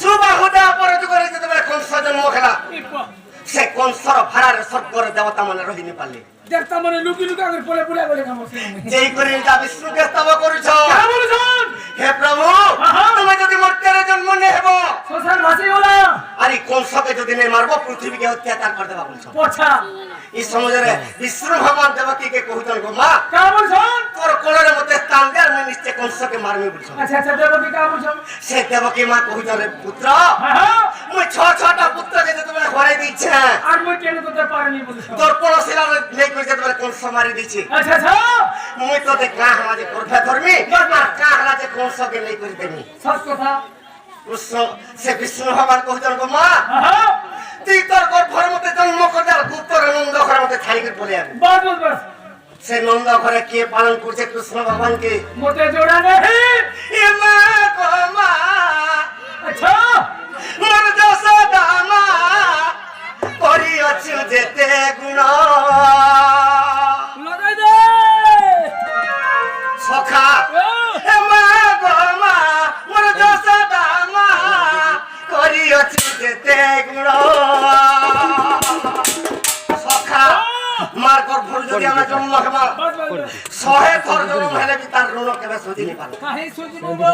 সুবাহুদা অপরাধ করে যেতেবেলে কংস জন্ম খেলা সে কংসর ভাড়ার স্বর্গর দেবতা মানে রহিনি পারলি দেখতা মানে লুকি লুকা করে পলে পলে বলে কাম আছে যেই করে যা বিষ্ণুকে স্তব করিছ হে প্রভু তুমি যদি মর্ত্যের জন্ম নেব সংসার ভাসি গলা আরে কংসকে যদি নে মারব পৃথিবীকে অত্যাচার করে দেবা বলছ পছা এই সমাজরে বিষ্ণু ভগবান দেবকীকে কহিতন গো মা কা বলছন তোর কোলের মধ্যে স্থান দে আর আমি নিশ্চয় কংসকে মারমি বলছ আচ্ছা আচ্ছা দেবকী কা বলছন সে দেবকী মা কহিতন পুত্র হ্যাঁ মুই ছটা পুত্রকে যে তুমি ঘরে দিচ্ছে আর মই কেন করতে পারিনি বলছন তোর পড়শিরা নেই কই যে তুমি কংস মারি দিছি আচ্ছা আচ্ছা মুই তো দেখ না আমাদের করবে ধর্মী আর কাহরা যে কংসকে নেই কই দেমি সব কথা কৃষ্ণ সে বিষ্ণু ভগবান কহিতন গো মা হ্যাঁ তুই তোর ঘরের মধ্যে জন্ম করে আর গুপ্তর নন্দ ঘরের মধ্যে ছাই করে বলে আনি বাস বাস বাস সে নন্দ ঘরে কে পালন করছে কৃষ্ণ ভগবানকে মোটে জোড়া নেই এ মা গো মা আচ্ছা মোর যশোদা মা করিয়াছি যেতে গুণ লগাই দে সখা এ মা গো মা মোর যশোদা মা করিয়াছি যেতে গুণ সখা মার গর্ভর যদি আমরা জন্ম হেবা বাস বাস বাস শহে থর জন্ম হেলে বি তার ঋণ কেবে সুঝিনি পারে কাহি সুজি বলবো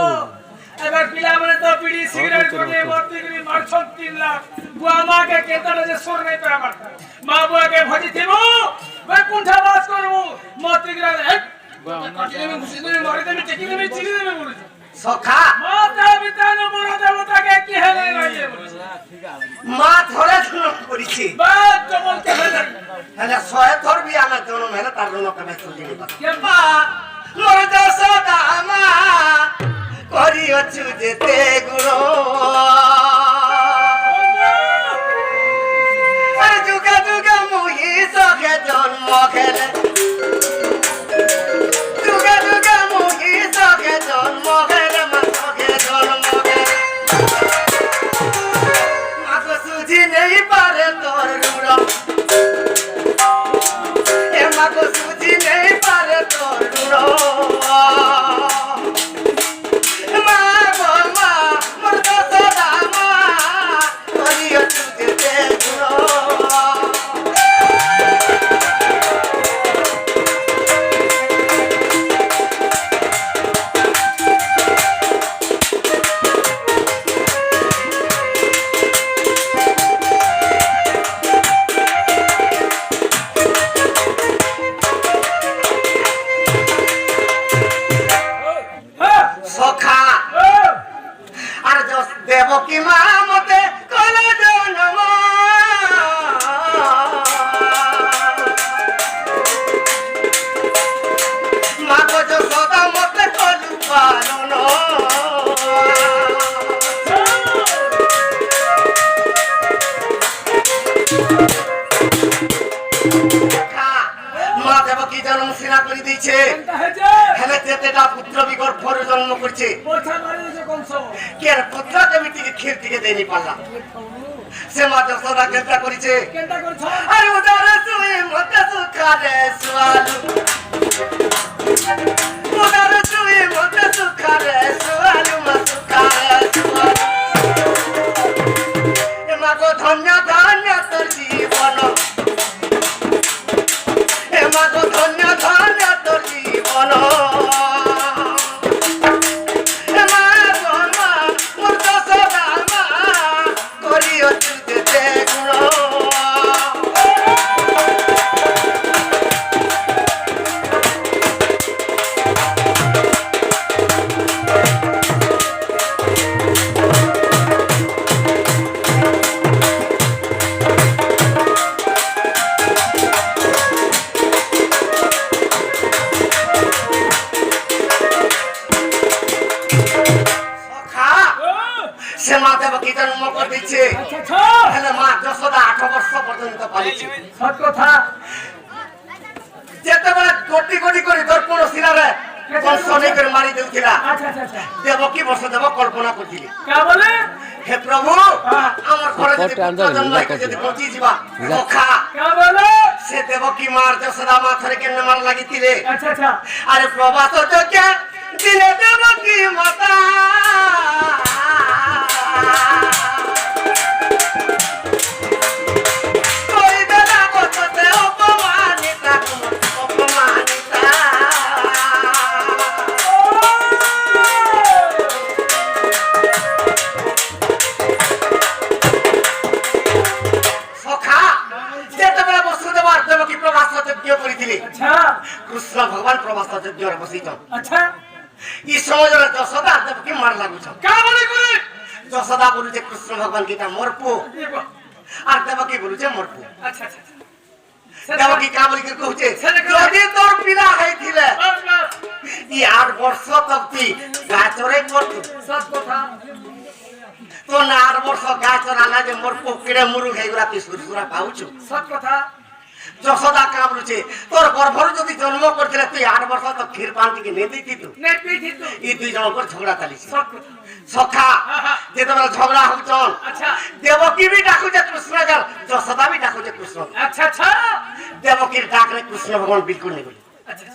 এবার পিলা মানে তো পিড়ি সিগারেট করে ভর্তি করে মারছন 3 লাখ বুয়া মাকে কেতারে যে সোর নাই তো আমার মা বুয়াকে ভজি থিব ভাই কোনটা বাস করব মতি গরা এক কাটিলে খুশি করে মারি দেবে টেকি দেবে চিনি দেবে বলেছে সখা মাতা পিতা ন বড় দেবতাকে কি হেলে লাগে বলেছে মা ধরে জন্ম করেছি বাদ তো বলতে হেলে হেলে শহে থর বি আমার জন্ম হেলে তার ঋণ কেবে সুঝিনি পারে কে মা মোর যশোদা মা করিয়াছি যেতে গুণ যুগে যুগে মুহি সখে জন্ম খেলে যুগে যুগে মুহি সখে জন্ম খেলে মা সখে জন্ম খেলে মাকে সুঝি নেই পারে তোর রুড় এ মাকে সুঝি নেই পারে তোর রুড় মা গো মা মোর যশোদা মা করিয়াছি যেতে গুণ হ্যাঁ সখা আর দেবকী মা মতে কলে জন্ম মা গো যশোদা মতে কলু পালন মা দেবকী জন্ম সিনা করে দিয়েছে কোনটা হয়েছে হেলে যেতেটা পুত্র বিগর্ভর জন্ম করছে পয়সা মারি দিয়েছে কংস কে আর পুত্র দেবীটিকে ক্ষীর থেকে দেয়নি পারলাম সে মা যশোদা কেনটা করেছে কেনটা করছ আরে উদারে সুই মতে সুখারে সুয়ালু উদারে সুই মতে সুখারে সুয়ালু মা সুখারে সুয়ালু এ মা গো ধন্য ধন্য তোর জীবন এ মা গো ধন্য ধন্য তোর জীবন এ মা গো মা মোর যশোদা মা করিয়াছি যেতে গুণ সখা সে মা দেবকী জন্ম করে দিচ্ছে আচ্ছা আচ্ছা হেলে মা যশোদা 8 বর্ষ পর্যন্ত পালিছে সৎ কথা যেতেবেলে কোটি কোটি করে দর্পণ শিলারে কংস নেই করে মারি দেউছিলা আচ্ছা আচ্ছা আচ্ছা দেবকী বসুদেব কল্পনা করছিলি কে বলে হে প্রভু আমার ঘরে যদি পুত্র জন্ম হইতে যদি বঞ্চি ଯିବା সখা কে বলে সে দেবকী মার যশোদা মা থরে কেন মার লাগিছিলে আচ্ছা আচ্ছা আরে প্রভাত যোগ্য দিনে দেবকী মাতা ବର୍ତ୍ତମାନ ପ୍ରବାସ ଯଜ୍ଞରେ ବସିଛନ୍ अच्छा ଇ ସମୟରେ ଯଶୋଦା ଦେବକୀ ମାର ଲାଗୁଛନ୍ का बोले करे ଯଶୋଦା ବୋଲୁଛେ କୃଷ୍ଣ ଭଗବାନ ଗୀତା ମୋର ପୁଅ देखो আর দেবকী বলুছে মোর পুଅ अच्छा अच्छा দেবকী কা বলি কହୁছে সেটা কেন? যদি তোর পিলা হইছিলে बस बस ই 8 বর্ষ তকতি গাছরে করতু सच কথা তো না 8 বর্ষ গাছরা না যে মোর পোকড়ে মুরু হেগুরা তুই সুরসুরা পাউছু सच কথা যশোদা কা বলুছে তোর গর্ভর যদি জন্ম করছিলে তুই 8 বর্ষ তো ক্ষীর পান টিকে নে দিতি তু नहीं पीठी तू ই দুই জনকর ঝগড়া চালিছে सच কথা সখা যেতবেলে ঝগড়া হউছন अच्छा দেবকী বি ডাকুছে কৃষ্ণ গাল যশোদা বি ডাকুছে কৃষ্ণ अच्छा अच्छा দেবকীর ডাকরে কৃষ্ণ ভগবান বিলকুল নেই বলি अच्छा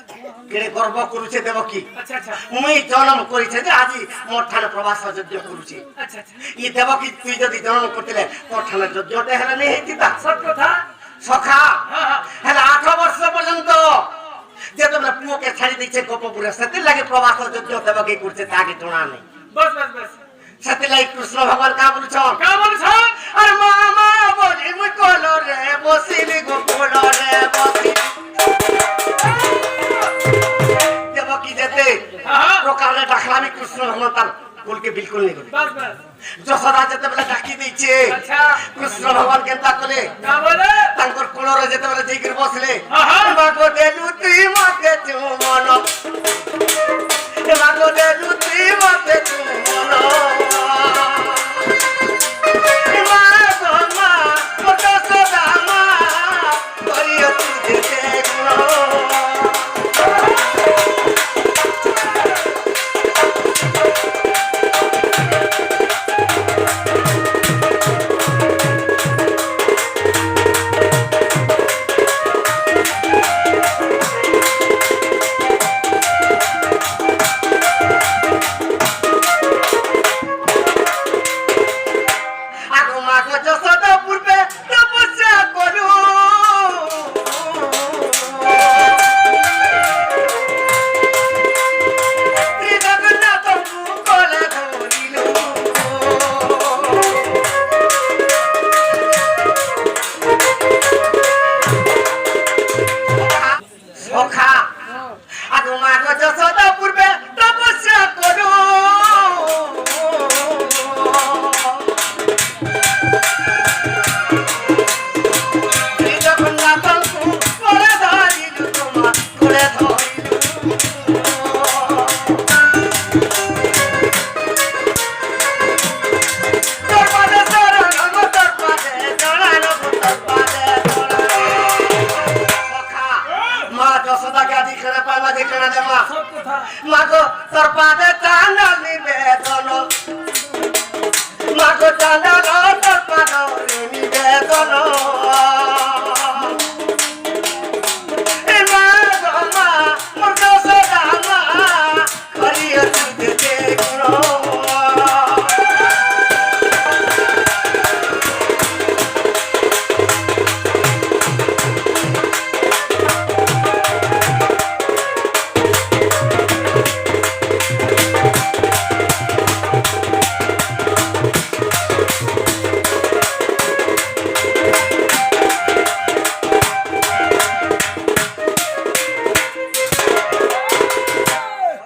কেড়ে গর্ব করুছে দেবকী अच्छा अच्छा মুই জন্ম করিছে যে আজি মোর ঠানে প্রবাস যজ্ঞ করুছে अच्छा अच्छा ই দেবকী তুই যদি জন্ম করতিলে তোর ঠানে যজ্ঞটা হেলে নেই হইতিতা सच কথা সখা হ্যাঁ। হেলে 8 বর্ষ পর্যন্ত যেতবেলে পুওকে ছাড়ি দিচ্ছে গোপপুরে সেতির লাগে প্রবাস যজ্ঞ দেবকী করছে তাকে জনা নেই बस बस बस সেতির লাগে কৃষ্ণ ভগবান কা বলছন का बोले छन আর মামা বলি মুই কলরে বসিলি গোকুলরে বসিলি দেবকী যেতে हां প্রকারে ডাকলামি কৃষ্ণ ভগবান তার কুলকে বিলকুল নেই করে बस बस যশোদা যেতেবেলে ডাকি দিচ্ছে अच्छा কৃষ্ণ ভগবান কেনতা কলে का बोले তাঙ্কর কোলরে যেতেবেলে যাইকি বসলে আহা। মাগো দেলু তুই মতে চুমন মাগো দেলু তুই মতে চুমন